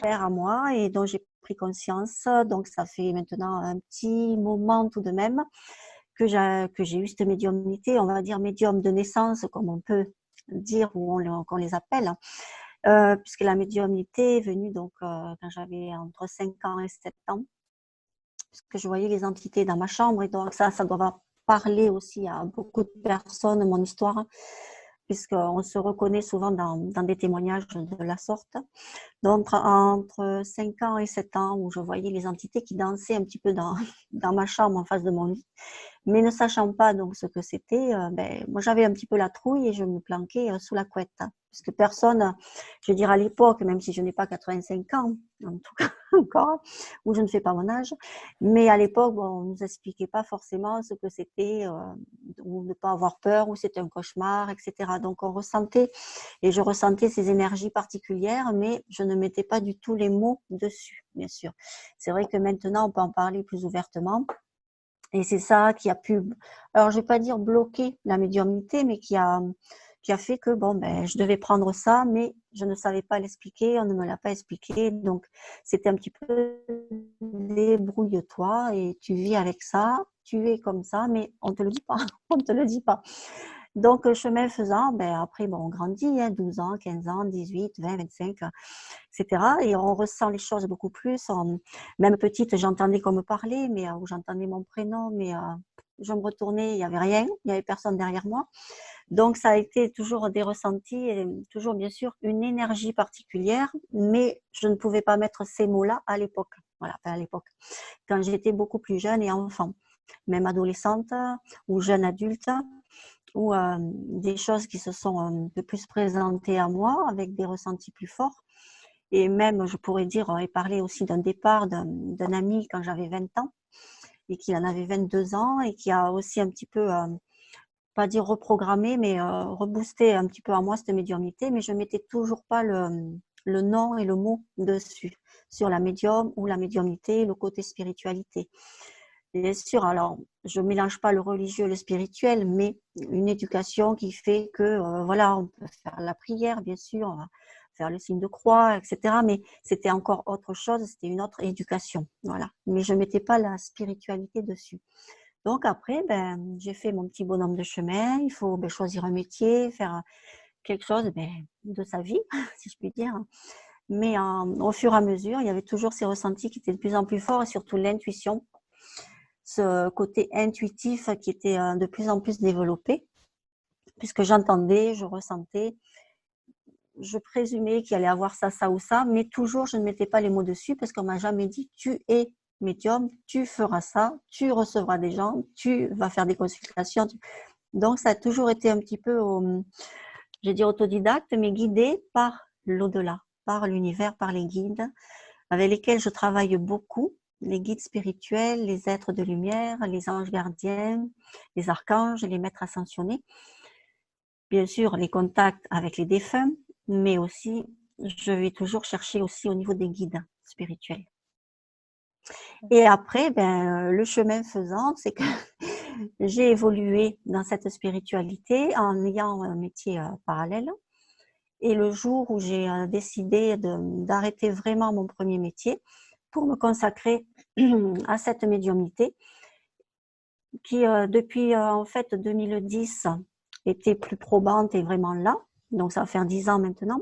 chère à moi et dont j'ai pris conscience. Donc, ça fait maintenant un petit moment tout de même que j'ai eu cette médiumnité, on va dire médium de naissance, comme on peut dire, ou qu'on les appelle, puisque la médiumnité est venue donc quand j'avais entre 5 ans et 7 ans, puisque je voyais les entités dans ma chambre, et donc ça doit parler aussi à beaucoup de personnes, mon histoire, puisqu'on se reconnaît souvent dans des témoignages de la sorte. Donc, entre 5 ans et 7 ans, où je voyais les entités qui dansaient un petit peu dans ma chambre en face de mon lit, mais ne sachant pas donc ce que c'était, moi j'avais un petit peu la trouille et je me planquais sous la couette. Puisque personne, je veux dire à l'époque, même si je n'ai pas 85 ans, en tout cas encore, ou je ne fais pas mon âge, mais à l'époque, bon, on ne nous expliquait pas forcément ce que c'était, ou ne pas avoir peur, ou c'était un cauchemar, etc. Donc on ressentait, et je ressentais ces énergies particulières, mais je ne mettais pas du tout les mots dessus, bien sûr. C'est vrai que maintenant, on peut en parler plus ouvertement. Et c'est ça qui a pu, alors je vais pas dire bloquer la médiumnité, mais qui a fait que bon, je devais prendre ça, mais je ne savais pas l'expliquer, on ne me l'a pas expliqué. Donc, c'était un petit peu débrouille-toi et tu vis avec ça, tu es comme ça, mais on te le dit pas, on te le dit pas. Donc, chemin faisant, après, bon, on grandit, 12 ans, 15 ans, 18, 20, 25, etc. Et on ressent les choses beaucoup plus. Même petite, j'entendais qu'on me parlait, mais où j'entendais mon prénom, mais je me retournais, il n'y avait rien, il n'y avait personne derrière moi. Donc, ça a été toujours des ressentis et toujours, bien sûr, une énergie particulière, mais je ne pouvais pas mettre ces mots-là à l'époque. Voilà, enfin à l'époque, quand j'étais beaucoup plus jeune et enfant, même adolescente ou jeune adulte, ou des choses qui se sont un peu plus présentées à moi avec des ressentis plus forts. Et même, je pourrais dire, et parler aussi d'un départ d'un ami quand j'avais 20 ans et qui en avait 22 ans et qui a aussi un petit peu, pas dire reprogrammé, mais reboosté un petit peu en moi cette médiumnité, mais je mettais toujours pas le nom et le mot dessus, sur la médium ou la médiumnité, le côté spiritualité. Bien sûr, alors je mélange pas le religieux et le spirituel, mais une éducation qui fait que voilà, on peut faire la prière, bien sûr, on va faire le signe de croix, etc. Mais c'était encore autre chose, c'était une autre éducation, voilà. Mais je mettais pas la spiritualité dessus. Donc après, j'ai fait mon petit bonhomme de chemin. Il faut choisir un métier, faire quelque chose de sa vie, si je puis dire. Mais au fur et à mesure, il y avait toujours ces ressentis qui étaient de plus en plus forts et surtout l'intuition, ce côté intuitif qui était de plus en plus développé, puisque j'entendais, je ressentais, je présumais qu'il allait avoir ça, ça ou ça, mais toujours je ne mettais pas les mots dessus parce qu'on m'a jamais dit tu es médium, tu feras ça, tu recevras des gens, tu vas faire des consultations. Donc ça a toujours été un petit peu, je vais dire autodidacte, mais guidé par l'au-delà, par l'univers, par les guides avec lesquels je travaille beaucoup, les guides spirituels, les êtres de lumière, les anges gardiens, les archanges, les maîtres ascensionnés. Bien sûr, les contacts avec les défunts, mais aussi, je vais toujours chercher aussi au niveau des guides spirituels. Et après, le chemin faisant, c'est que j'ai évolué dans cette spiritualité en ayant un métier parallèle. Et le jour où j'ai décidé d'arrêter vraiment mon premier métier pour me consacrer à cette médiumnité qui, depuis en fait 2010, était plus probante et vraiment là. Donc ça va faire 10 ans maintenant.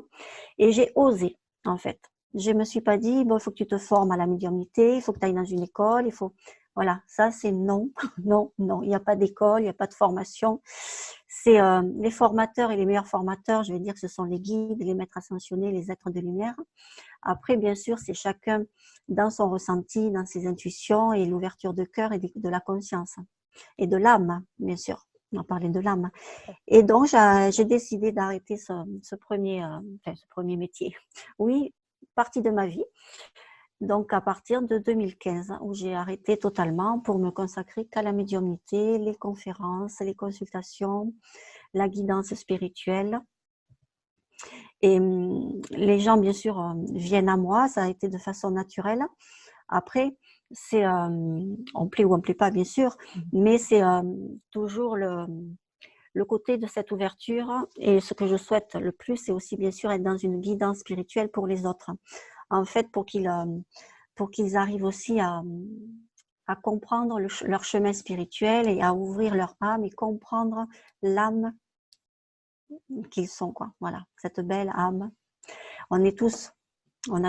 Et j'ai osé, en fait. Je me suis pas dit, bon, il faut que tu te formes à la médiumnité, il faut que tu ailles dans une école, il faut... Voilà, ça c'est non, non, non. Il n'y a pas d'école, il n'y a pas de formation. C'est les formateurs et les meilleurs formateurs, je vais dire que ce sont les guides, les maîtres ascensionnés, les êtres de lumière. Après, bien sûr, c'est chacun dans son ressenti, dans ses intuitions et l'ouverture de cœur et de la conscience. Et de l'âme, bien sûr. On parlait de l'âme. Et donc, j'ai décidé d'arrêter ce premier métier. Oui, partie de ma vie. Donc, à partir de 2015, où j'ai arrêté totalement pour me consacrer qu'à la médiumnité, les conférences, les consultations, la guidance spirituelle. Et les gens, bien sûr, viennent à moi. Ça a été de façon naturelle. Après, c'est, on plaît ou on plaît pas, bien sûr, mais c'est toujours le côté de cette ouverture. Et ce que je souhaite le plus, c'est aussi, bien sûr, être dans une guidance spirituelle pour les autres. en fait, pour qu'ils arrivent aussi à comprendre leur chemin spirituel et à ouvrir leur âme et comprendre l'âme qu'ils sont, quoi. Voilà, cette belle âme. On a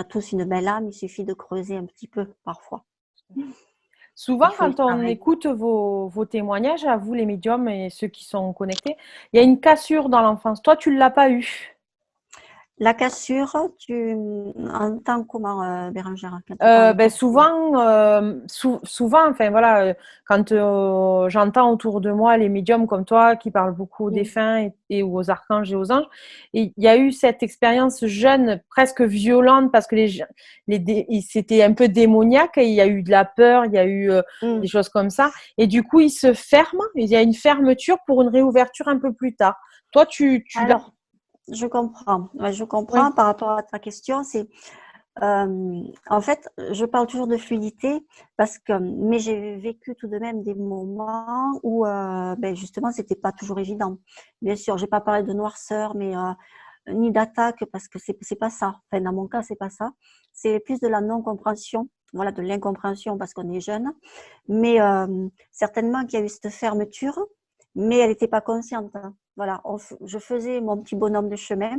tous une belle âme, il suffit de creuser un petit peu parfois. Souvent, Il faut y quand on travailler. écoute vos témoignages, à vous les médiums et ceux qui sont connectés, il y a une cassure dans l'enfance. Toi, tu ne l'as pas eu. La cassure, tu entends comment, Bérangère, quand tu parles de cassure? Souvent, enfin voilà, quand j'entends autour de moi les médiums comme toi qui parlent beaucoup aux Mm. défunts et aux archanges et aux anges, et il y a eu cette expérience jeune, presque violente, parce que c'était un peu démoniaque, et il y a eu de la peur, il y a eu des Mm. choses comme ça, et du coup, ils se ferment, il y a une fermeture pour une réouverture un peu plus tard. Toi, tu l'as. Alors, je comprends. Ouais, je comprends Oui. par rapport à ta question. En fait, je parle toujours de fluidité mais j'ai vécu tout de même des moments où, ben justement, c'était pas toujours évident. Bien sûr, j'ai pas parlé de noirceur, mais ni d'attaque parce que c'est pas ça. Enfin, dans mon cas, c'est pas ça. C'est plus de la non-compréhension, voilà, de l'incompréhension parce qu'on est jeune. Mais certainement qu'il y a eu cette fermeture, mais elle n'était pas consciente, hein. Voilà, je faisais mon petit bonhomme de chemin,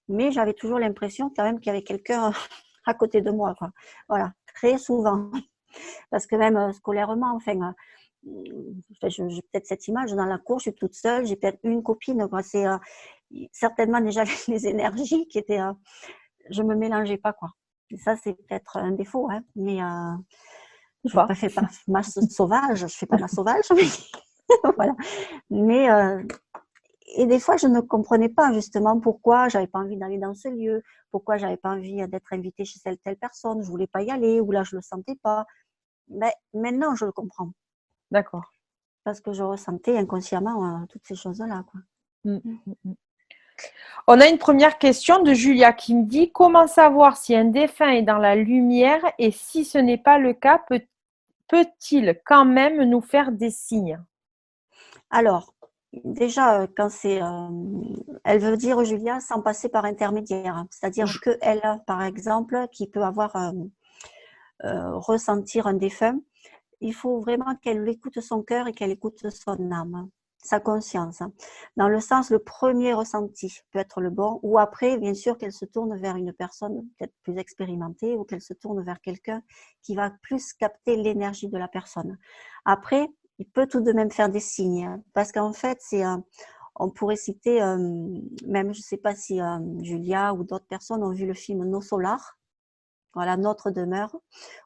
mais j'avais toujours l'impression quand même qu'il y avait quelqu'un à côté de moi, quoi. Voilà, très souvent. Parce que même scolairement, enfin, j'ai peut-être cette image dans la cour, je suis toute seule, j'ai peut-être une copine, quoi. C'est certainement déjà les énergies qui étaient. Je me mélangeais pas, quoi. Et ça, c'est peut-être un défaut, hein. Mais Ou je ne pas. fais pas ma sauvage, je fais pas ma sauvage, mais voilà. Mais et des fois, je ne comprenais pas justement pourquoi j'avais pas envie d'aller dans ce lieu, pourquoi j'avais pas envie d'être invitée chez telle personne, je voulais pas y aller, ou là je le sentais pas. Mais maintenant, je le comprends D'accord. parce que je ressentais inconsciemment toutes ces choses-là, quoi. Mm, mm, mm. On a une première question de Julia qui me dit: comment savoir si un défunt est dans la lumière, et si ce n'est pas le cas, peut-il quand même nous faire des signes? Alors, déjà, elle veut dire Julia sans passer par intermédiaire, hein. C'est-à-dire Je- que elle, par exemple, qui peut avoir ressentir un défunt, il faut vraiment qu'elle écoute son cœur et qu'elle écoute son âme, sa conscience. Dans le sens, le premier ressenti peut être le bon, ou après, bien sûr, qu'elle se tourne vers une personne peut-être plus expérimentée, ou qu'elle se tourne vers quelqu'un qui va plus capter l'énergie de la personne. Après, il peut tout de même faire des signes, parce qu'en fait, on pourrait citer, même je ne sais pas si Julia ou d'autres personnes ont vu le film Nos Solars, voilà, notre demeure,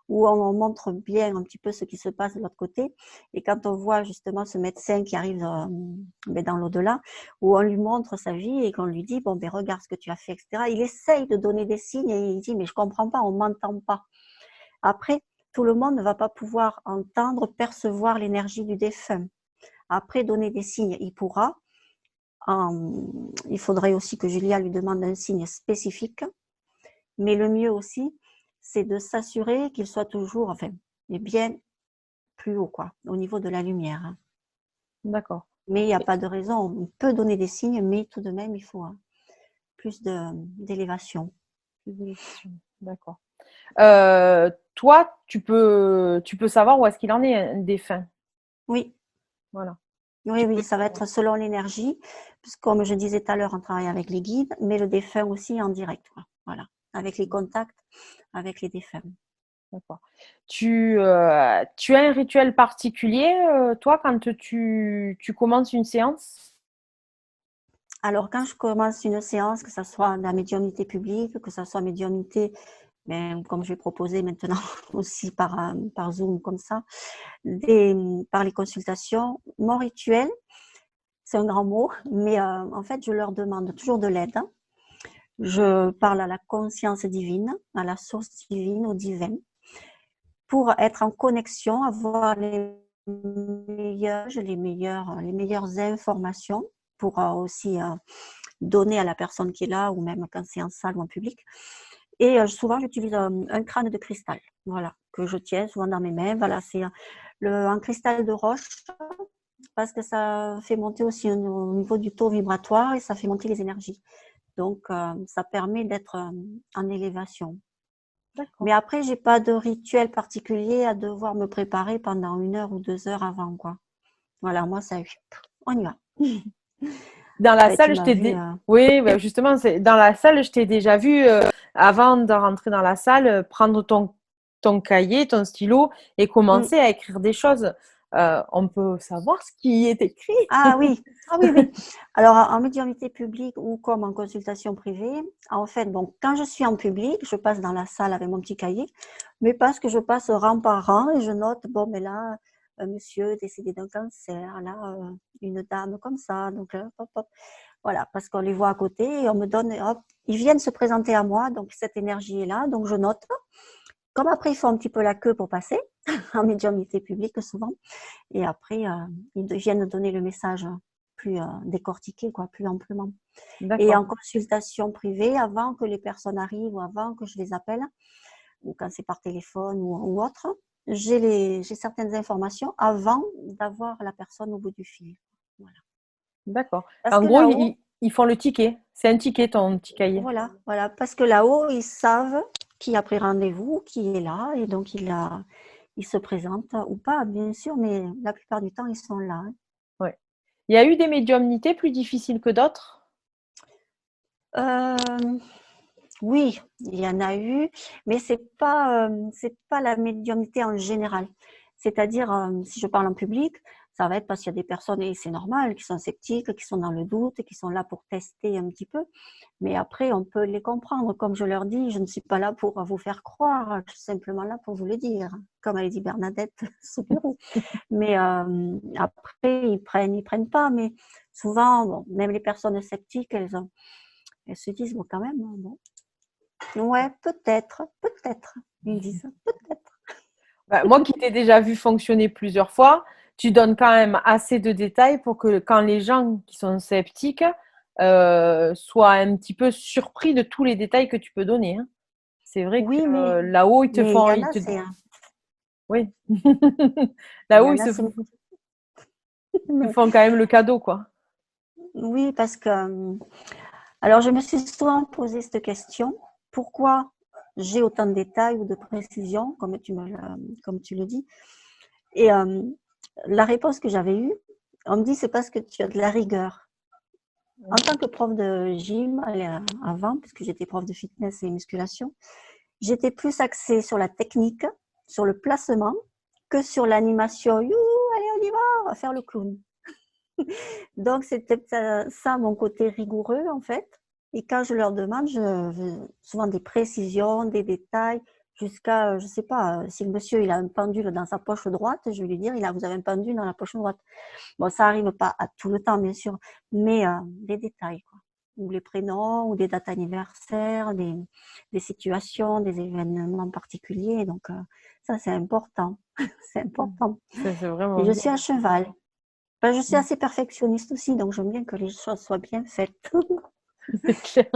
où on montre bien un petit peu ce qui se passe de l'autre côté. Et quand on voit justement ce médecin qui arrive dans l'au-delà, où on lui montre sa vie et qu'on lui dit, bon, ben, regarde ce que tu as fait, etc., il essaye de donner des signes et il dit, mais je comprends pas, on m'entend pas. Après, tout le monde ne va pas pouvoir entendre, percevoir l'énergie du défunt. Après, donner des signes, il pourra. Il faudrait aussi que Julia lui demande un signe spécifique. Mais le mieux aussi, c'est de s'assurer qu'il soit toujours, enfin, bien plus haut, quoi, au niveau de la lumière, hein. D'accord. Mais il n'y a pas de raison. On peut donner des signes, mais tout de même, il faut plus d'élévation. D'accord. Toi, tu peux savoir où est-ce qu'il en est, un défunt. Oui, Voilà. oui, Tu peux oui, le ça va savoir. être selon l'énergie, puisque comme je disais tout à l'heure, on travaille avec les guides, mais le défunt aussi en direct, quoi. Voilà, avec les contacts, avec les défunts. D'accord. Tu as un rituel particulier, toi, quand tu commences une séance? Alors, quand je commence une séance, que ce soit de la médiumnité publique, que ce soit médiumnité, mais comme je vais proposer maintenant aussi par Zoom comme ça, par les consultations, mon rituel, c'est un grand mot, mais en fait, je leur demande toujours de l'aide. Je parle à la conscience divine, à la source divine, au divin, pour être en connexion, avoir les meilleures informations pour aussi donner à la personne qui est là, ou même quand c'est en salle ou en public. Et souvent, j'utilise un crâne de cristal, voilà, que je tiens souvent dans mes mains. Voilà, c'est un cristal de roche, parce que ça fait monter aussi au niveau du taux vibratoire et ça fait monter les énergies. Donc, ça permet d'être en élévation. D'accord. Mais après, j'ai pas de rituel particulier à devoir me préparer pendant 1 heure ou 2 heures avant, quoi. Voilà, moi, ça, on y va. Dans la Ben, tu salle, m'as vu. Oui, ben justement, dans la salle, je t'ai déjà vu, avant de rentrer dans la salle, prendre ton cahier, ton stylo et Hmm. commencer à écrire des choses. On peut savoir ce qui est écrit? Ah oui, ah oui, oui. Alors, en médiumnité publique ou comme en consultation privée, en fait, bon, quand je suis en public, je passe dans la salle avec mon petit cahier, mais parce que je passe rang par rang et je note, bon, mais là, un monsieur décédé d'un cancer, là, une dame comme ça, donc, hop, hop. Voilà, parce qu'on les voit à côté et on me donne, hop, ils viennent se présenter à moi, donc cette énergie est là, donc je note. Comme après, ils font un petit peu la queue pour passer, en médiumnité publique souvent, et après, ils viennent donner le message plus décortiqué, quoi, plus amplement. Et D'accord. en consultation privée, avant que les personnes arrivent ou avant que je les appelle, ou quand c'est par téléphone ou autre, j'ai certaines informations avant d'avoir la personne au bout du fil. Voilà. D'accord. Parce En que gros, là-haut, ils font le ticket. C'est un ticket, ton petit cahier. voilà, voilà, parce que là-haut, ils savent qui a pris rendez-vous, qui est là, et donc il se présente ou pas, bien sûr, mais la plupart du temps, ils sont là. Ouais. Il y a eu des médiumnités plus difficiles que d'autres? Euh, oui, il y en a eu, mais c'est pas la médiumnité en général. C'est-à-dire, si je parle en public, ça va être parce qu'il y a des personnes, et c'est normal, qui sont sceptiques, qui sont dans le doute, qui sont là pour tester un petit peu. Mais après, on peut les comprendre. Comme je leur dis, je ne suis pas là pour vous faire croire, je suis simplement là pour vous le dire, comme a dit Bernadette Soubirous. Mais après, ils prennent pas. Mais souvent, bon, même les personnes sceptiques, elles se disent, bon, quand même, bon, ouais, peut-être, peut-être. Ils disent, peut-être. Bah, moi qui t'ai déjà vu fonctionner plusieurs fois, tu donnes quand même assez de détails pour que quand les gens qui sont sceptiques soient un petit peu surpris de tous les détails que tu peux donner, hein. C'est vrai que Oui, là-haut, mais il y en a, c'est, oui. il y Là-haut, en a, c'est, ils te font quand même le cadeau, quoi. oui, parce que, alors je me suis souvent posé cette question, pourquoi j'ai autant de détails ou de précisions, comme tu le dis. Et la réponse que j'avais eue, on me dit, c'est parce que tu as de la rigueur. En tant que prof de gym, avant, puisque j'étais prof de fitness et musculation, j'étais plus axée sur la technique, sur le placement, que sur l'animation. Allez, on y va, on va faire le clown. Donc, c'était ça mon côté rigoureux, en fait. Et quand je leur demande, je veux souvent des précisions, des détails, jusqu'à, je sais pas, si le monsieur il a un pendule dans sa poche droite, je vais lui dire, vous avez un pendule dans la poche droite. Bon, ça arrive pas à tout le temps, bien sûr, mais des détails, quoi. Ou les prénoms, ou des dates anniversaires, des situations, des événements particuliers. Donc, ça, c'est important. C'est important. C'est Et vraiment je bien. suis à cheval. Ben, je suis assez perfectionniste aussi, donc j'aime bien que les choses soient bien faites. C'est clair.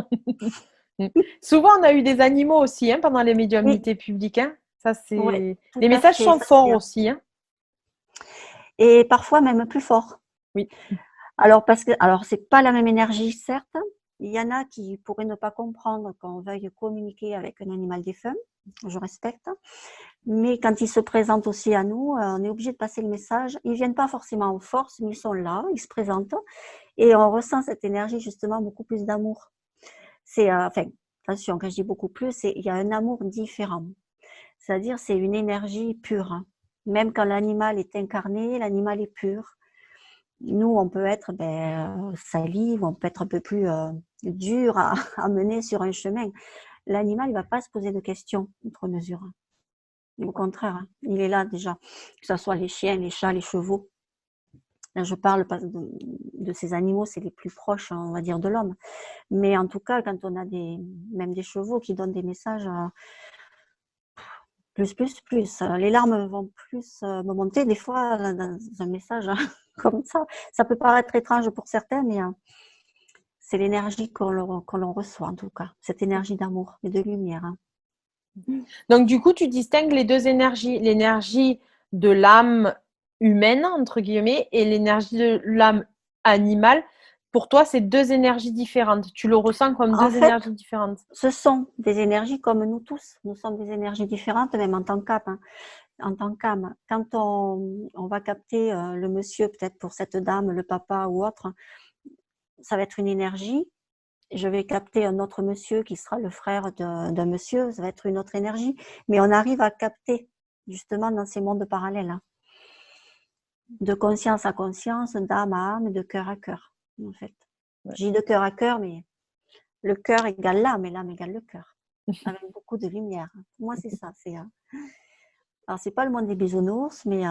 Souvent, on a eu des animaux aussi, hein, pendant les Oui, médiumnités publiques, hein. Ça, ouais, c'est. tout Les à messages fait, sont ça c'est forts bien. aussi, hein. Et parfois même plus fort. Oui. Alors, alors c'est pas la même énergie, certes. Il y en a qui pourraient ne pas comprendre qu'on veuille communiquer avec un animal défunt. Je respecte. Mais quand ils se présentent aussi à nous, on est obligé de passer le message. Ils viennent pas forcément en force, mais ils sont là, ils se présentent. Et on ressent cette énergie, justement, beaucoup plus d'amour. C'est, enfin, attention, quand je dis beaucoup plus, il y a un amour différent. C'est-à-dire, c'est une énergie pure. Même quand l'animal est incarné, l'animal est pur. Nous, on peut être salive, on peut être un peu plus dur à mener sur un chemin. L'animal, il va pas se poser de questions, outre mesure. Au contraire, il est là déjà, que ce soit les chiens, les chats, les chevaux. Là, je parle pas de ces animaux, c'est les plus proches, on va dire, de l'homme. Mais en tout cas, quand on a même des chevaux qui donnent des messages plus. Les larmes vont plus me monter des fois dans un message comme ça. Ça peut paraître étrange pour certains, mais c'est l'énergie qu'on reçoit en tout cas. Cette énergie d'amour et de lumière. Donc, du coup, tu distingues les deux énergies, l'énergie de l'âme humaine, entre guillemets, et l'énergie de l'âme animale. pour toi, c'est deux énergies différentes. Tu le ressens comme En deux fait, énergies différentes. ce sont des énergies comme nous tous. Nous sommes des énergies différentes, même en tant qu'âme, hein. En tant qu'âme. Quand on va capter le monsieur, peut-être pour cette dame, le papa ou autre, ça va être une énergie. Je vais capter un autre monsieur qui sera le frère d'un monsieur, ça va être une autre énergie. Mais on arrive à capter justement dans ces mondes parallèles, hein, de conscience à conscience, d'âme à âme, de cœur à cœur, en fait. Ouais. Je dis de cœur à cœur, mais le cœur égale l'âme et l'âme égale le cœur, avec beaucoup de lumière. Pour moi, c'est ça. Alors, c'est pas le monde des bisounours, mais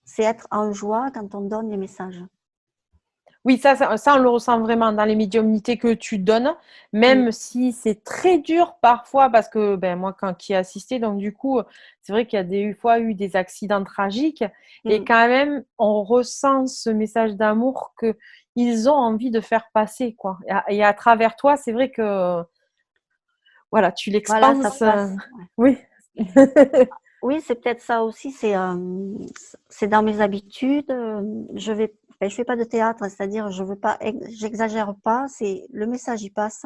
c'est être en joie quand on donne les messages. Oui, ça, on le ressent vraiment dans les médiumnités que tu donnes, même si c'est très dur parfois, parce que ben, moi, quand qui ai assisté, donc du coup, c'est vrai qu'il y a des fois eu des accidents tragiques, et quand même, on ressent ce message d'amour qu'ils ont envie de faire passer, quoi. Et à travers toi, c'est vrai que, voilà, tu Voilà, ça l'expanses. passe. Oui. Oui, c'est peut-être ça aussi. C'est dans mes habitudes. Je fais pas de théâtre, c'est-à-dire je veux pas, j'exagère pas. C'est le message y passe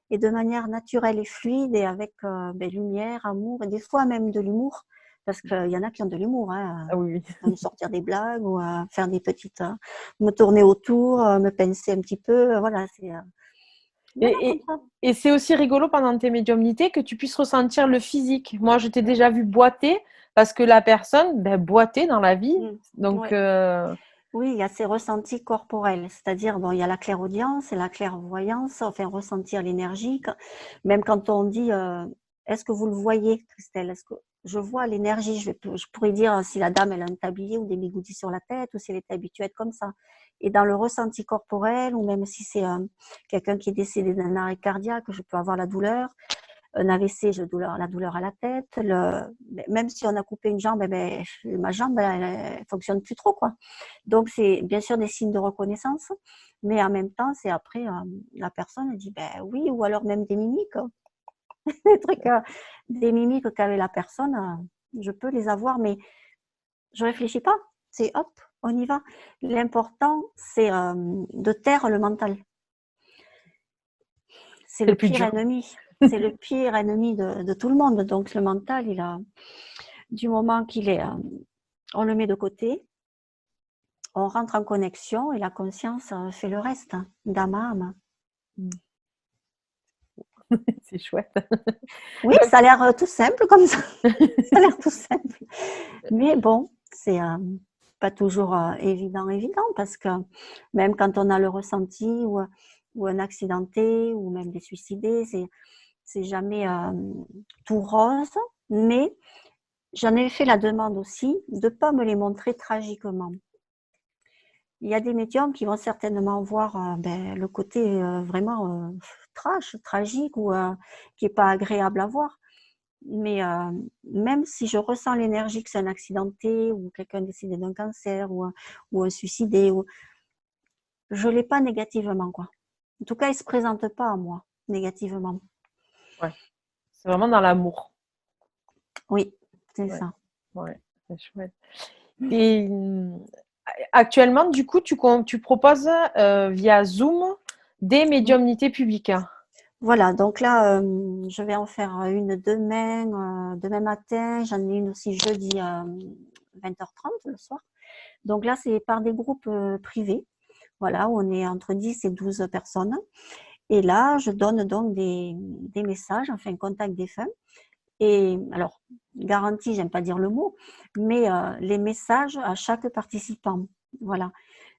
et de manière naturelle et fluide et avec lumière, amour et des fois même de l'humour, parce qu'il y en a qui ont de l'humour, hein, Ah oui, à me sortir des blagues ou à faire des petites, me tourner autour, me pincer un petit peu. Voilà, voilà Et, comme et, ça. et c'est aussi rigolo pendant tes médiumnités que tu puisses ressentir le physique. Moi, je t'ai déjà vu boiter parce que la personne boitait dans la vie. Mm. Donc, Ouais. Oui, il y a ces ressentis corporels, c'est-à-dire, bon, il y a la clairaudience et la clairvoyance, enfin, ressentir l'énergie. Même quand on dit, est-ce que vous le voyez, Christelle? Est-ce que je vois l'énergie? Je pourrais dire si la dame, elle a un tablier ou des bigoudis sur la tête, ou si elle était habituée à être comme ça. Et dans le ressenti corporel, ou même si c'est quelqu'un qui est décédé d'un arrêt cardiaque, je peux avoir la douleur. Un AVC, j'ai la douleur à la tête. Même si on a coupé une jambe, ma jambe, elle fonctionne plus trop, quoi. Donc, c'est bien sûr des signes de reconnaissance, mais en même temps, c'est après, la personne elle dit, ben oui, ou alors même des mimiques, des trucs, des mimiques qu'avait la personne, je peux les avoir, mais je réfléchis pas. C'est hop, on y va. L'important, c'est de taire le mental. C'est c'est le le plus pire dur. ennemi. C'est le pire ennemi de tout le monde. Donc, le mental, du moment qu'il est, on le met de côté, on rentre en connexion et la conscience fait le reste, hein, d'âme à âme. C'est chouette. Oui, Donc, ça a l'air tout simple comme ça. Ça a l'air tout simple. Mais bon, c'est pas toujours évident, parce que même quand on a le ressenti ou un accidenté ou même des suicidés, c'est jamais tout rose. Mais j'en ai fait la demande aussi de ne pas me les montrer tragiquement. Il y a des médiums qui vont certainement voir le côté vraiment tragique ou qui n'est pas agréable à voir. Mais même si je ressens l'énergie que c'est un accidenté ou quelqu'un décédé d'un cancer ou un suicidé, je ne l'ai pas négativement, quoi. En tout cas, il ne se présente pas à moi négativement. ouais, c'est vraiment dans l'amour. Oui, c'est Ouais, ça. ouais, c'est chouette. Et actuellement, du coup, tu proposes via Zoom des médiumnités publiques. Voilà, donc là, je vais en faire une demain matin. J'en ai une aussi jeudi à 20h30 le soir. Donc là, c'est par des groupes privés. Voilà, où on est entre 10 et 12 personnes. Et là, je donne donc des messages, enfin, contact défunt. Et alors, garantie, j'aime pas dire le mot, mais les messages à chaque participant. Voilà.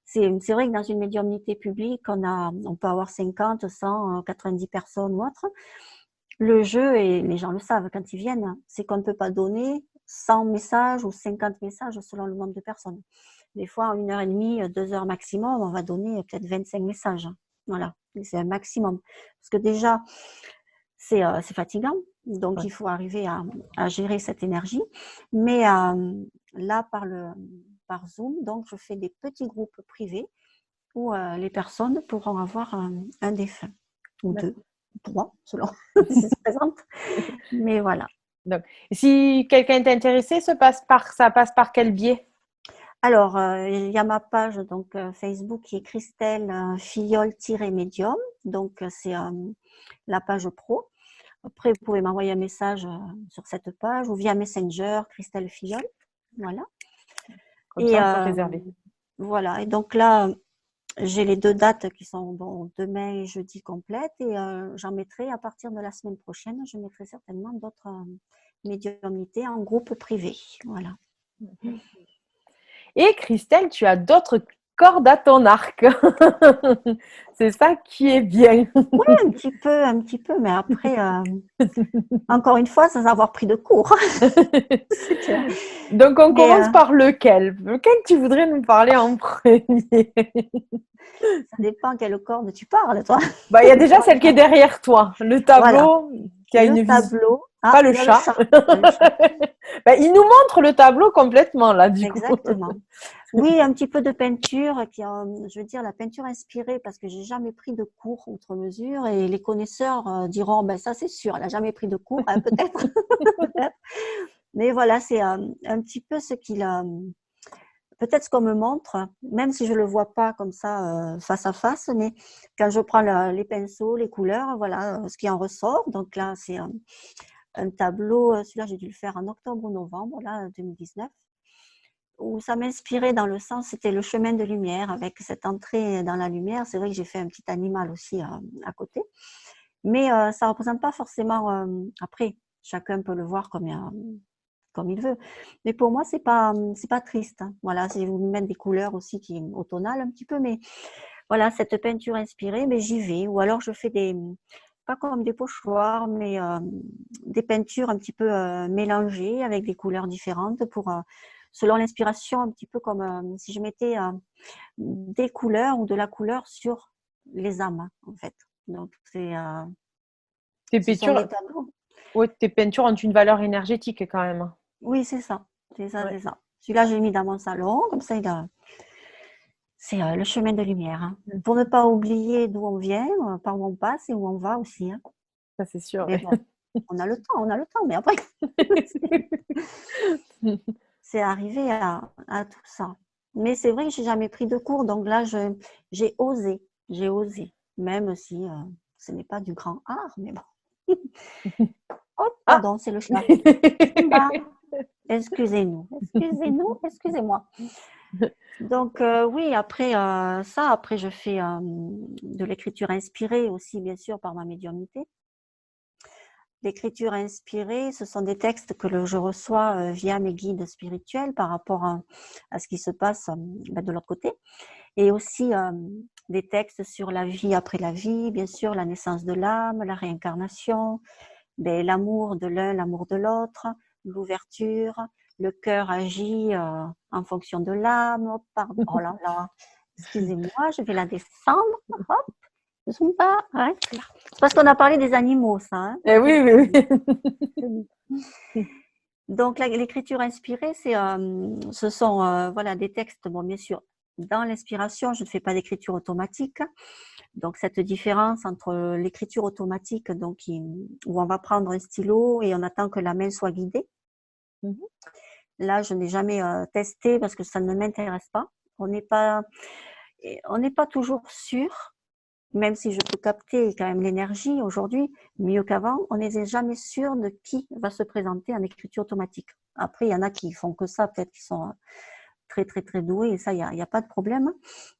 C'est vrai que dans une médiumnité publique, on peut avoir 50, 100, 90 personnes ou autre. Le jeu, et les gens le savent quand ils viennent, c'est qu'on ne peut pas donner 100 messages ou 50 messages selon le nombre de personnes. Des fois, en 1h30, 2 heures maximum, on va donner peut-être 25 messages. Voilà, c'est un maximum. Parce que déjà, c'est fatigant, donc Ouais. il faut arriver à gérer cette énergie. Mais là, par Zoom, donc je fais des petits groupes privés où les personnes pourront avoir un défunt, ou deux, ou trois, selon s'ils se présentent. Mais voilà. Donc, si quelqu'un est intéressé, ça passe par quel biais? Alors, il y a ma page donc Facebook qui est Christelle Filleul-Médium. Donc, c'est la page pro. Après, vous pouvez m'envoyer un message sur cette page ou via Messenger, Christelle Filleul. Voilà. Comme Et ça, on peut réserver. voilà. Et donc là, j'ai les 2 dates qui sont bon, demain et jeudi complètes. Et j'en mettrai à partir de la semaine prochaine, je mettrai certainement d'autres médiumnités en groupe privé. Voilà. Et Christelle, tu as d'autres cordes à ton arc. C'est ça qui est bien. Oui, un petit peu, mais après, encore une fois, sans avoir pris de cours. Donc, on Mais commence par lequel? Lequel tu voudrais nous parler en premier? ça dépend quelle corde tu parles, toi. Bah, il y a déjà celle qui est derrière toi, le Voilà, tableau qui a le une vision. tableau. Pas Ah, le il y a le chat. chat. Il y a le chat. Bah, il nous montre le tableau complètement là, du coup. Exactement. Oui, un petit peu de peinture, je veux dire, la peinture inspirée, parce que j'ai jamais pris de cours outre mesure, et les connaisseurs diront, ben ça c'est sûr, elle a jamais pris de cours, hein, peut-être. Peut-être. Mais voilà, c'est un petit peu ce qu'il a, peut-être ce qu'on me montre, même si je le vois pas comme ça face à face, mais quand je prends les pinceaux, les couleurs, voilà ce qui en ressort. Donc là, c'est un tableau, celui-là j'ai dû le faire en octobre ou novembre, là, 2019, où ça m'inspirait dans le sens, c'était le chemin de lumière, avec cette entrée dans la lumière. C'est vrai que j'ai fait un petit animal aussi à côté, mais ça représente pas forcément, après, chacun peut le voir comme il veut. Mais pour moi, c'est pas triste, hein. Voilà, si vous mettre des couleurs aussi qui est automnales un petit peu, mais voilà, cette peinture inspirée, mais j'y vais. Ou alors je fais pas comme des pochoirs, mais des peintures un petit peu mélangées avec des couleurs différentes pour, selon l'inspiration, un petit peu comme si je mettais des couleurs ou de la couleur sur les âmes, en fait. Donc, Tes ce sont des peintures, tableaux. ouais, tes peintures ont une valeur énergétique quand même. Oui, c'est ça. C'est ça, Ouais. c'est ça. Celui-là, j'ai mis dans mon salon, comme ça, c'est le chemin de lumière, hein. Pour ne pas oublier d'où on vient, par où on passe et où on va aussi, hein. Ça, c'est sûr. Mais bon, on a le temps, mais après, c'est arrivé à tout ça. Mais c'est vrai que j'ai jamais pris de cours, donc là, j'ai osé, même si ce n'est pas du grand art, mais bon. Oh, Ah! pardon, c'est le chat. Simba, excusez-nous, excusez-nous, excusez-moi. Donc oui, après ça, après je fais de l'écriture inspirée aussi, bien sûr, par ma médiumnité. L'écriture inspirée, ce sont des textes que je reçois via mes guides spirituels par rapport à ce qui se passe de l'autre côté. Et aussi des textes sur la vie après la vie, bien sûr, la naissance de l'âme, la réincarnation, l'amour de l'un, l'amour de l'autre, l'ouverture, le cœur agit en fonction de l'âme. Oh, pardon, oh là là, excusez-moi, je vais la descendre. Hop, Zumba, reste là. C'est parce qu'on a parlé des animaux, ça, hein. Eh oui, oui, oui. Donc l'écriture inspirée, ce sont voilà des textes. Bon, bien sûr, dans l'inspiration, je ne fais pas d'écriture automatique. Donc cette différence entre l'écriture automatique, donc où on va prendre un stylo et on attend que la main soit guidée. Mhm. Là, je n'ai jamais testé parce que ça ne m'intéresse pas. On n'est pas, on n'est pas toujours sûr, même si je peux capter quand même l'énergie aujourd'hui, mieux qu'avant, on n'est jamais sûr de qui va se présenter en écriture automatique. Après, il y en a qui font que ça, peut-être qui sont très, très, très doués, et ça, il y a pas de problème.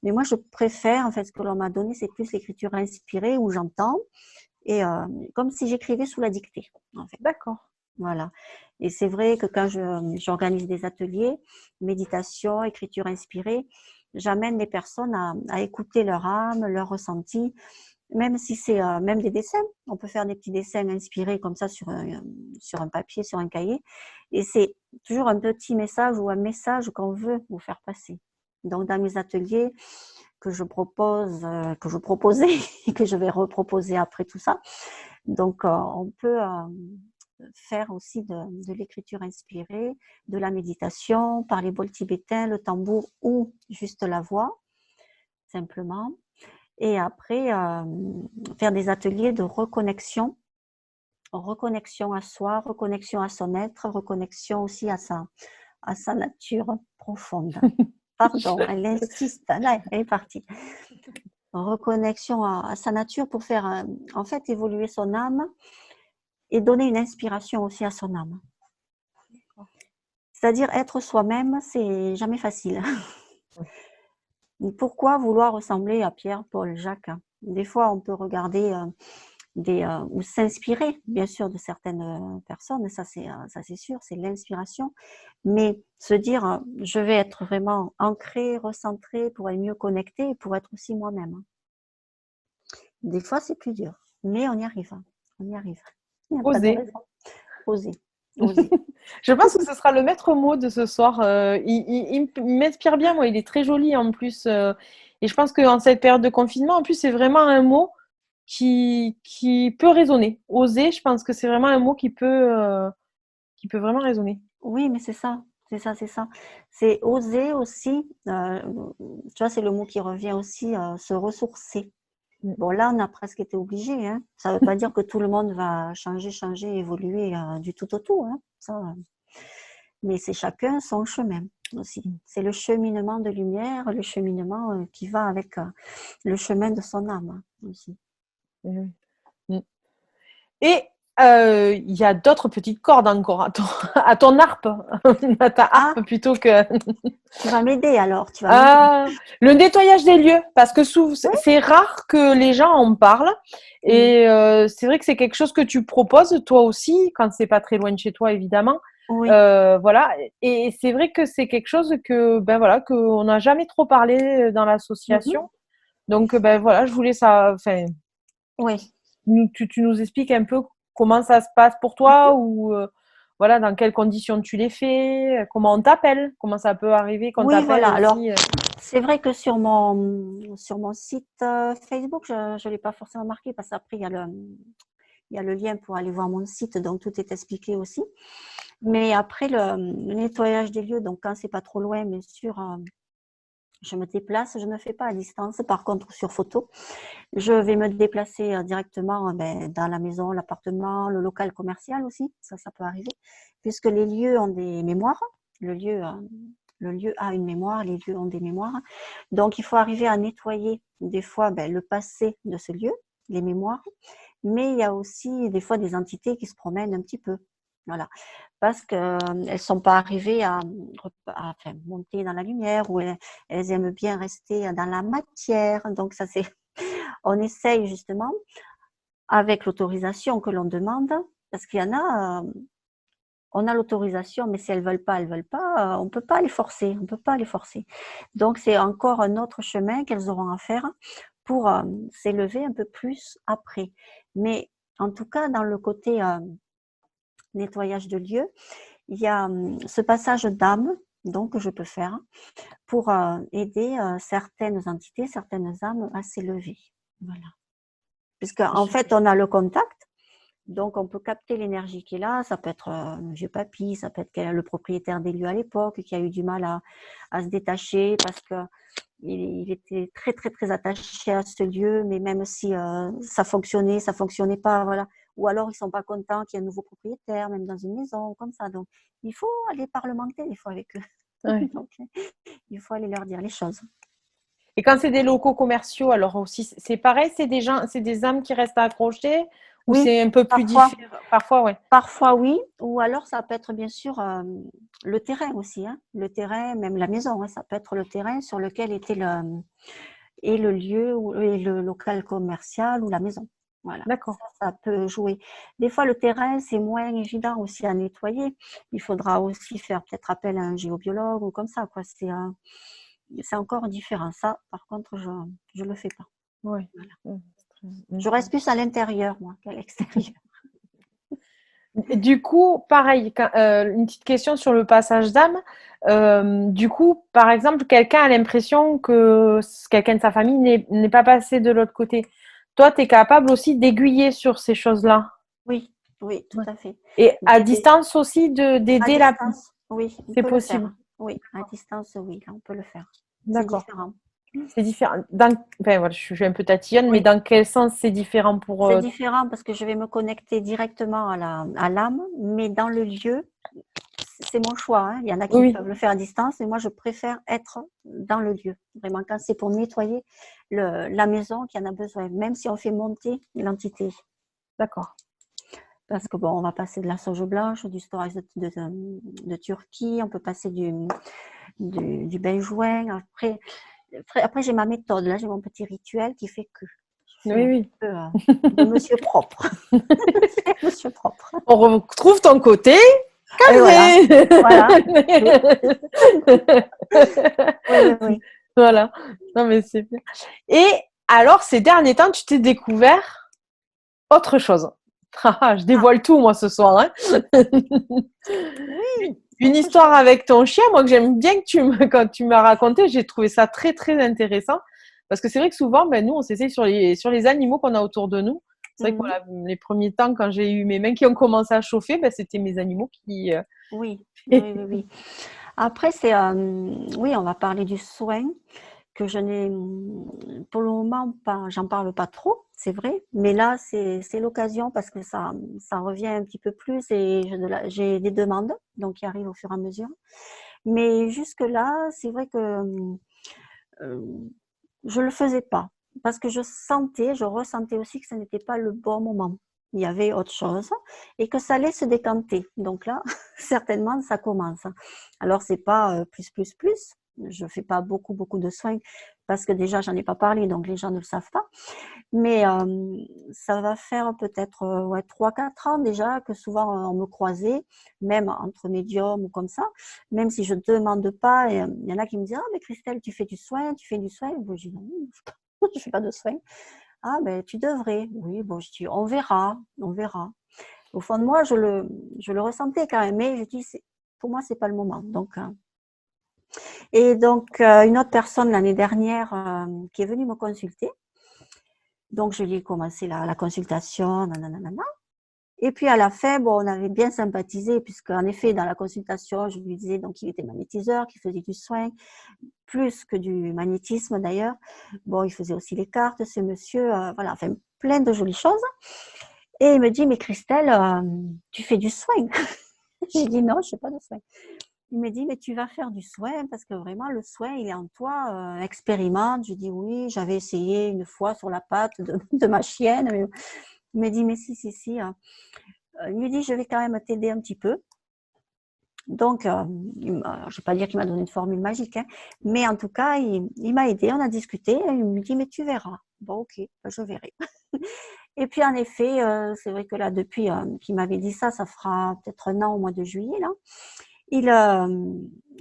Mais moi, je préfère, en fait, ce que l'on m'a donné, c'est plus l'écriture inspirée où j'entends, et comme si j'écrivais sous la dictée, en fait. D'accord. Voilà. Et c'est vrai que quand j'organise des ateliers, méditation, écriture inspirée, j'amène les personnes à écouter leur âme, leur ressenti, même si c'est même des dessins. On peut faire des petits dessins inspirés comme ça sur un papier, sur un cahier. Et c'est toujours un petit message ou un message qu'on veut vous faire passer. Donc, dans mes ateliers que je propose, que je proposais et que je vais reproposer après tout ça. Donc, on peut faire aussi de l'écriture inspirée, de la méditation, par les bols tibétains, le tambour ou juste la voix, simplement. Et après, faire des ateliers de reconnexion à soi, reconnexion à son être, reconnexion aussi à sa nature profonde. Pardon, elle insiste, là, elle est partie. Reconnexion à sa nature pour faire, en fait, évoluer son âme et donner une inspiration aussi à son âme. C'est-à-dire être soi-même, c'est jamais facile. Pourquoi vouloir ressembler à Pierre, Paul, Jacques? Des fois, on peut regarder ou s'inspirer, bien sûr, de certaines personnes, ça c'est sûr, c'est l'inspiration, mais se dire, je vais être vraiment ancré, recentré pour être mieux connecté, pour être aussi moi-même. Des fois, c'est plus dur, mais on y arrive. On y arrive. Il n'y a pas de Oser. raison. Oser. Oser. Je pense que ce sera le maître mot de ce soir. Il m'inspire bien, moi. Il est très joli en plus. Et je pense qu'en cette période de confinement, en plus, c'est vraiment un mot qui peut résonner. Oser, je pense que c'est vraiment un mot qui peut vraiment résonner. Oui, mais c'est ça. C'est ça, c'est ça. C'est oser aussi, tu vois, c'est le mot qui revient aussi, se ressourcer. Bon, là, on a presque été obligé, hein. Ça ne veut pas dire que tout le monde va changer, évoluer du tout au tout, hein. Ça, mais c'est chacun son chemin aussi. C'est le cheminement de lumière, le cheminement qui va avec le chemin de son âme aussi. Et il y a d'autres petites cordes encore à ton harpe, à ta harpe plutôt que. Tu vas m'aider alors, tu vas m'aider. Le nettoyage des lieux, parce que c'est rare que les gens en parlent. Et c'est vrai que c'est quelque chose que tu proposes toi aussi, quand c'est pas très loin de chez toi, évidemment. Oui. Voilà. Et c'est vrai que c'est quelque chose que qu'on n'a jamais trop parlé dans l'association. Donc voilà, je voulais ça. Enfin. Oui. Tu nous expliques un peu comment ça se passe pour toi ou voilà, dans quelles conditions tu les fais, comment on t'appelle, comment ça peut arriver qu'on t'appelle voilà. aussi. Alors, c'est vrai que sur mon site Facebook, je l'ai pas forcément marqué parce qu'après il y a le lien pour aller voir mon site, donc tout est expliqué aussi. Mais après le nettoyage des lieux, donc quand c'est pas trop loin, bien sûr, je me déplace, je ne fais pas à distance. Par contre, sur photo, je vais me déplacer directement dans la maison, l'appartement, le local commercial aussi, ça peut arriver, puisque les lieux ont des mémoires. Le lieu a une mémoire, les lieux ont des mémoires. Donc, il faut arriver à nettoyer des fois le passé de ce lieu, les mémoires, mais il y a aussi des fois des entités qui se promènent un petit peu. Voilà, parce qu'elles ne sont pas arrivées à monter dans la lumière ou elles aiment bien rester dans la matière. Donc, ça c'est, on essaye justement avec l'autorisation que l'on demande, parce qu'il y en a, on a l'autorisation, mais si elles veulent pas, on peut pas les forcer, Donc, c'est encore un autre chemin qu'elles auront à faire pour s'élever un peu plus après. Mais en tout cas, dans le côté nettoyage de lieu, il y a ce passage d'âme, donc que je peux faire pour aider certaines entités, certaines âmes à s'élever. Voilà. Puisque en fait, on a le contact, donc on peut capter l'énergie qui est là. Ça peut être un vieux papy, ça peut être le propriétaire des lieux à l'époque qui a eu du mal à se détacher parce que il était très très très attaché à ce lieu, mais même si ça fonctionnait pas, voilà. Ou alors ils sont pas contents qu'il y ait un nouveau propriétaire, même dans une maison, comme ça. Donc il faut aller parlementer des fois avec eux. Ouais. Donc, il faut aller leur dire les choses. Et quand c'est des locaux commerciaux, alors aussi c'est pareil, c'est des âmes qui restent accrochées ou Oui, c'est un peu plus différent? Parfois, ouais. Parfois, oui. Ou alors, ça peut être bien sûr le terrain aussi. Hein. Le terrain, même la maison. Hein. Ça peut être le terrain sur lequel était le lieu et le local commercial ou la maison. Voilà. D'accord. Ça peut jouer. Des fois, le terrain, c'est moins évident aussi à nettoyer. Il faudra aussi faire peut-être appel à un géobiologue ou comme ça. Quoi. C'est encore différent. Ça, par contre, je le fais pas. Ouais. Voilà. Je reste plus à l'intérieur, moi, qu'à l'extérieur. Du coup, pareil, une petite question sur le passage d'âme. Du coup, par exemple, quelqu'un a l'impression que quelqu'un de sa famille n'est pas passé de l'autre côté. Toi, tu es capable aussi d'aiguiller sur ces choses-là. Oui, tout à fait. Et à distance aussi d'aider la. Oui, c'est possible. Le faire. Oui, à distance, oui, là, on peut le faire. D'accord. C'est différent. C'est différent. Enfin, voilà, je suis un peu tatillonne, mais dans quel sens c'est différent pour C'est différent parce que je vais me connecter directement à l'âme, mais dans le lieu, c'est mon choix. Hein. Il y en a qui Oui, peuvent le faire à distance, et moi, je préfère être dans le lieu. Vraiment, quand c'est pour nettoyer la maison qui en a besoin, même si on fait monter l'entité. d'accord. Parce que bon, on va passer de la sauge blanche, du storage de Turquie, on peut passer du benjoin. Après j'ai ma méthode. Là, j'ai mon petit rituel qui fait que je fais Oui, un oui. peu de monsieur propre. C'est monsieur propre. On retrouve ton côté Et voilà. casé. Voilà. Oui, oui, oui, oui. Voilà. Non, mais c'est bien. Et alors, ces derniers temps, tu t'es découvert autre chose. Ah, je Ah, dévoile tout, moi, ce soir. Hein. oui, Une autre histoire chose. avec ton chien, moi, que j'aime bien que quand tu m'as raconté, j'ai trouvé ça très, très intéressant. Parce que c'est vrai que souvent, ben, nous, on s'essaye sur les animaux qu'on a autour de nous. C'est vrai que Mhm. voilà, les premiers temps, quand j'ai eu mes mains qui ont commencé à chauffer, ben, c'était mes animaux qui… Oui, oui, oui, oui. Après, oui, on va parler du soin que je n'ai pour le moment pas, j'en parle pas trop, c'est vrai, mais là, c'est l'occasion parce que ça revient un petit peu plus et j'ai des demandes, donc qui arrivent au fur et à mesure. Mais jusque-là, c'est vrai que euh, je le faisais pas parce que je ressentais aussi que ce n'était pas le bon moment. Il y avait autre chose et que ça allait se décanter. Donc là, certainement, ça commence. Alors, c'est pas plus. Je fais pas beaucoup de soins parce que déjà, j'en ai pas parlé, donc les gens ne le savent pas. Mais ça va faire peut-être ouais, 3-4 ans déjà que souvent on me croisait, même entre médiums ou comme ça, même si je ne demande pas. Il y en a qui me disent: ah, mais Christelle, tu fais du soin, tu fais du soin. Bon, je dis: non, je ne fais pas de soin. Ah, ben tu devrais. Oui, bon, je dis: on verra, on verra. Au fond de moi, je le ressentais quand même, mais je dis: pour moi, c'est pas le moment. Et donc, une autre personne l'année dernière qui est venue me consulter. Donc, je lui ai commencé la consultation, nanana. Et puis, à la fin, bon, on avait bien sympathisé, puisqu'en effet, dans la consultation, je lui disais donc qu'il était magnétiseur, qu'il faisait du soin, plus que du magnétisme d'ailleurs. Bon, il faisait aussi les cartes, ce monsieur, voilà, enfin, plein de jolies choses. Et il me dit: mais Christelle, tu fais du soin? J'ai dit: non, je ne fais pas de soin. Il me dit: mais tu vas faire du soin parce que vraiment le soin, il est en toi, expérimente. Je dis: oui, j'avais essayé une fois sur la patte de ma chienne. Mais… Il me dit: mais si. Il me dit: je vais quand même t'aider un petit peu. Donc, je ne vais pas dire qu'il m'a donné une formule magique, hein, mais en tout cas, il m'a aidé, on a discuté. Il me dit: mais tu verras. Bon, ok, je verrai. Et puis, en effet, c'est vrai que là, depuis qu'il m'avait dit ça, ça fera peut-être un an au mois de juillet, là.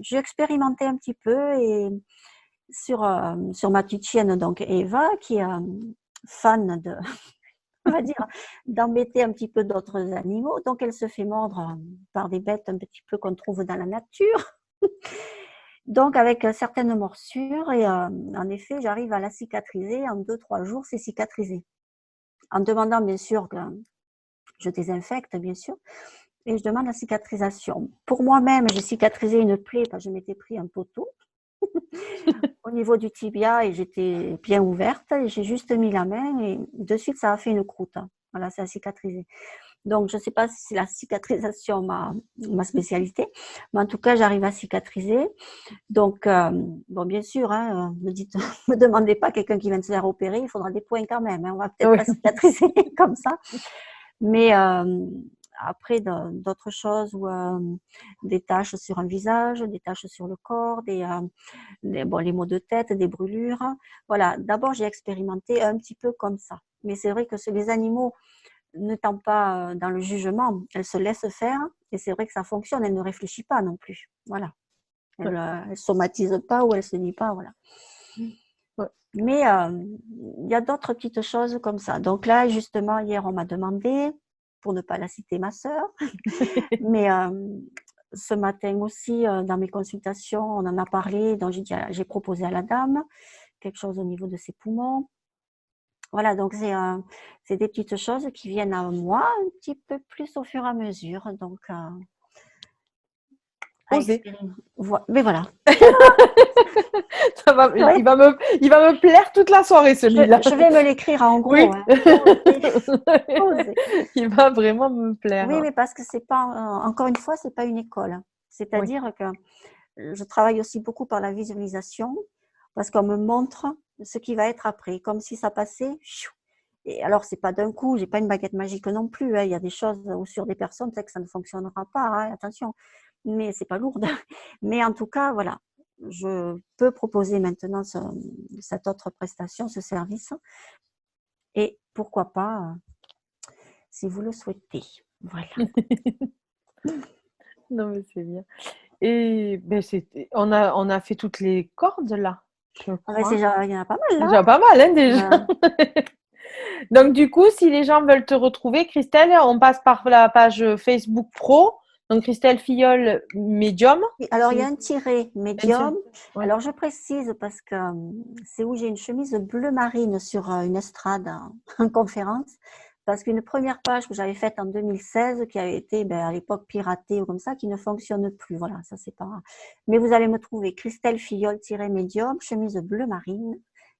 J'ai expérimenté un petit peu et sur ma petite chienne, donc Eva, qui est fan on va dire, d'embêter un petit peu d'autres animaux. Donc, elle se fait mordre par des bêtes un petit peu qu'on trouve dans la nature. Donc, avec certaines morsures, et en effet, j'arrive à la cicatriser. En 2-3 jours, c'est cicatrisé. En demandant, bien sûr, que je désinfecte, bien sûr, et je demande la cicatrisation. Pour moi-même, j'ai cicatrisé une plaie parce que je m'étais pris un poteau au niveau du tibia et j'étais bien ouverte. Et j'ai juste mis la main et de suite, ça a fait une croûte. Voilà, ça a cicatrisé. Donc, je ne sais pas si c'est la cicatrisation ma spécialité, mais en tout cas, j'arrive à cicatriser. Donc, bon, bien sûr, hein, me demandez pas quelqu'un qui vient de se faire opérer, il faudra des points quand même. Hein, on va peut-être Oui. pas cicatriser comme ça. Mais après, d'autres choses, ou des taches sur un visage, des taches sur le corps, les maux de tête, des brûlures. Voilà, d'abord, j'ai expérimenté un petit peu comme ça. Mais c'est vrai que les animaux, n'étant pas dans le jugement, elles se laissent faire. Et c'est vrai que ça fonctionne, elles ne réfléchissent pas non plus. Voilà. Elles ne somatisent pas ou elles ne se disent pas. Voilà. Mais il y a d'autres petites choses comme ça. Donc là, justement, hier, on m'a demandé, pour ne pas la citer, ma sœur, mais ce matin aussi, dans mes consultations, on en a parlé. Donc j'ai proposé à la dame quelque chose au niveau de ses poumons. Voilà, donc c'est des petites choses qui viennent à moi un petit peu plus au fur et à mesure. Donc, à Oser. expérimenter. Mais voilà. Ça va, Ouais. il va me plaire toute la soirée, celui-là. Je vais me l'écrire en gros. Oui. Hein. Oser. Oser. Il va vraiment me plaire. Oui, mais parce que c'est pas, encore une fois, c'est pas une école. Oui. C'est-à-dire que je travaille aussi beaucoup par la visualisation parce qu'on me montre ce qui va être après, comme si ça passait. Et alors, c'est pas d'un coup, j'ai pas une baguette magique non plus. Il y a des choses ou sur des personnes, peut-être que ça ne fonctionnera pas, attention, mais c'est pas lourd. Mais en tout cas, voilà, je peux proposer maintenant cette autre prestation, ce service, et pourquoi pas, si vous le souhaitez. Voilà. Non, mais c'est bien. Et ben, on a fait toutes les cordes là, je crois. Il y en a pas mal là. Déjà pas mal, hein, déjà. Ben, Donc, du coup, si les gens veulent te retrouver, Christelle, on passe par la page Facebook Pro. Donc, Christelle Filleul, Medium. alors, il y a un tiret médium. Ouais. Alors, je précise parce que c'est où j'ai une chemise bleu marine sur une estrade en conférence. Parce qu'une première page que j'avais faite en 2016, qui avait été à l'époque piratée ou comme ça, qui ne fonctionne plus. Voilà, ça c'est pas. Mais vous allez me trouver Christelle Filleul-médium, chemise bleu marine.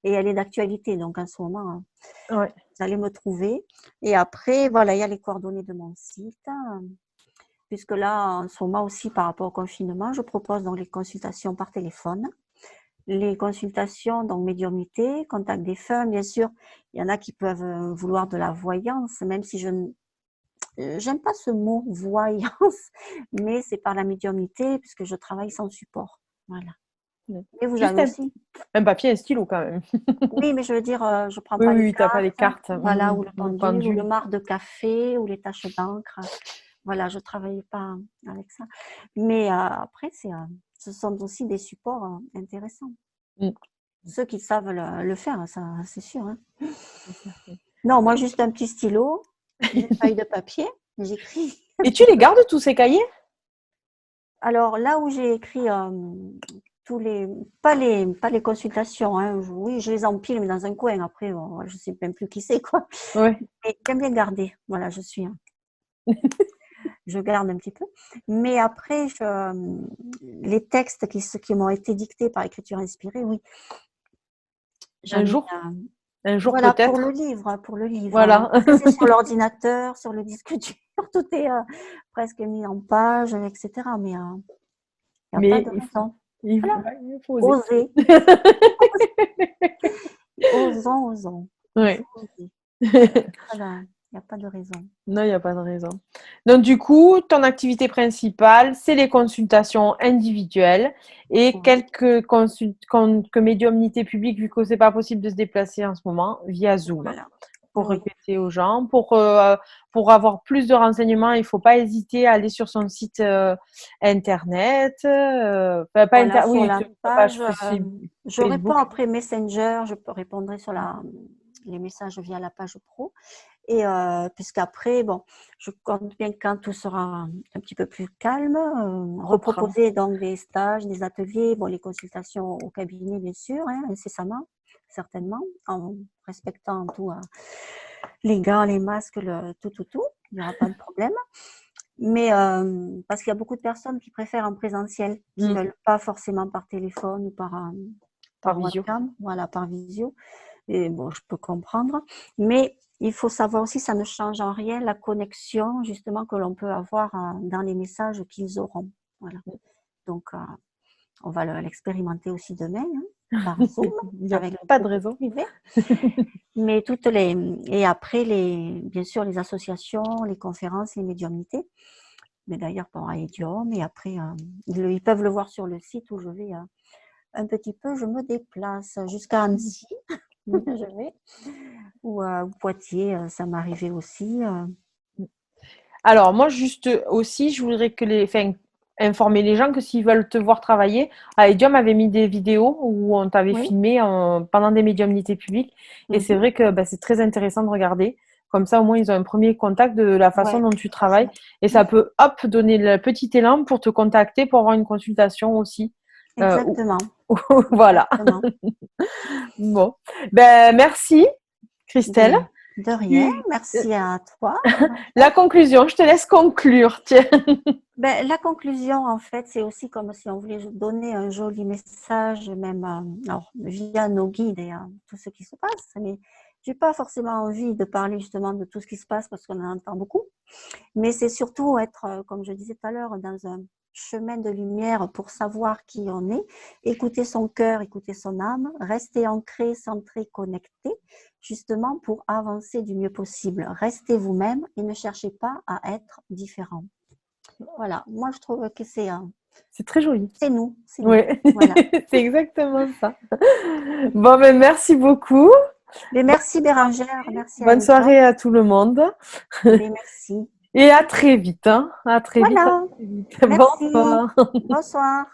Et elle est d'actualité, donc en ce moment, Ouais. vous allez me trouver. Et après, voilà, il y a les coordonnées de mon site. Puisque là, en ce moment aussi, par rapport au confinement, je propose donc les consultations par téléphone, les consultations, donc médiumnité, contact des femmes, bien sûr. Il y en a qui peuvent vouloir de la voyance, même si je j'aime pas ce mot voyance, mais c'est par la médiumnité, puisque je travaille sans support. Voilà. Et vous Juste avez aussi. un papier et un stylo quand même. Oui, mais je veux dire, je prends Oui, pas oui, les oui, t'as pas les cartes, cartes. voilà, ou le Ou le pendule, ou le pendule. marc de café, ou les taches d'encre. Voilà, je ne travaille pas avec ça. Mais après, ce sont aussi des supports intéressants. Mm. Ceux qui savent le faire, ça, c'est sûr. Hein. Non, moi, juste un petit stylo, une feuille de papier, j'écris un Et tu petit les peu. gardes tous ces cahiers? Alors, là où j'ai écrit tous les, pas les consultations, hein, oui, je les empile, mais dans un coin. Après, bon, je ne sais même plus qui c'est, quoi. Ouais. Mais j'aime bien garder. Voilà, je garde un petit peu. Mais après, les textes qui m'ont été dictés par écriture inspirée, oui, Un j'en ai. jour? Un jour Voilà, pour le peut-être. livre, pour le livre. Voilà. Après, c'est sur l'ordinateur, sur le disque dur, tout est presque mis en page, etc. Mais il n'y a pas Mais de raison. Voilà, ouais, il faut oser. oser, osons, osons. Il Ouais. faut oser. Voilà, il n'y a pas de raison. Non, il n'y a pas de raison. Donc, du coup, ton activité principale, c'est les consultations individuelles et Ouais, quelques médiumnités publiques, vu que c'est pas possible de se déplacer en ce moment, via Zoom. voilà. Pour Oui, répéter aux gens. Pour avoir plus de renseignements, il ne faut pas hésiter à aller sur son site internet. voilà, sur Oui, la sur la page, page je réponds Facebook. après Messenger, répondrai sur les messages via la page pro. Et puisqu'après, bon, je compte bien quand tout sera un petit peu plus calme, Reprendre. reproposer donc des stages, des ateliers, bon, les consultations au cabinet, bien sûr, hein, incessamment, certainement, en respectant tout, les gants, les masques, tout, il n'y aura pas de problème. Mais parce qu'il y a beaucoup de personnes qui préfèrent en présentiel, qui ne veulent pas forcément par téléphone ou Par par visio. webcam, voilà, par visio. Et bon, je peux comprendre. Mais il faut savoir aussi, ça ne change en rien la connexion justement que l'on peut avoir dans les messages qu'ils auront. Voilà. Donc, on va l'expérimenter aussi demain, hein, par Zoom, Il n'y a avec le pas de groupe raison. privé. Mais et après, bien sûr, les associations, les conférences, les médiumnités. Mais d'ailleurs, par Idiom. Et après, ils peuvent le voir sur le site où je vais un petit peu, je me déplace jusqu'à Annecy. Je vais. Ou Poitiers, ça m'arrivait aussi. Alors, moi, juste aussi, je voudrais informer les gens que s'ils veulent te voir travailler, Idiom avait mis des vidéos où on t'avait Oui. filmé pendant des médiumnités publiques. Et c'est vrai que c'est très intéressant de regarder. Comme ça, au moins, ils ont un premier contact de la façon Ouais, dont tout tu à fait. travailles. Et ça peut, hop, donner le petit élan pour te contacter pour avoir une consultation aussi. Euh, ou- Exactement. voilà. Exactement. Bon. Ben, merci, Christelle. Ben, de rien. Tu- Merci à toi. La conclusion, je te laisse conclure. Tiens. Ben, la conclusion, en fait, c'est aussi comme si on voulait donner un joli message, même alors, via nos guides et tout ce qui se passe. Mais j'ai pas forcément envie de parler justement de tout ce qui se passe parce qu'on en entend beaucoup. Mais c'est surtout être, comme je disais tout à l'heure, dans un chemin de lumière pour savoir qui on est, écouter son cœur, écouter son âme, rester ancré, centré, connecté, justement pour avancer du mieux possible. Restez vous-même et ne cherchez pas à être différent. Voilà, moi je trouve que c'est très joli. nous. Oui, Voilà. c'est exactement ça. Bon, ben, merci beaucoup. Mais merci Bérangère, merci Bonne Anissa. soirée à tout le monde. Mais merci. Et à très vite. Hein. À très vite. Voilà, À très vite. merci. Bonsoir. Bonsoir.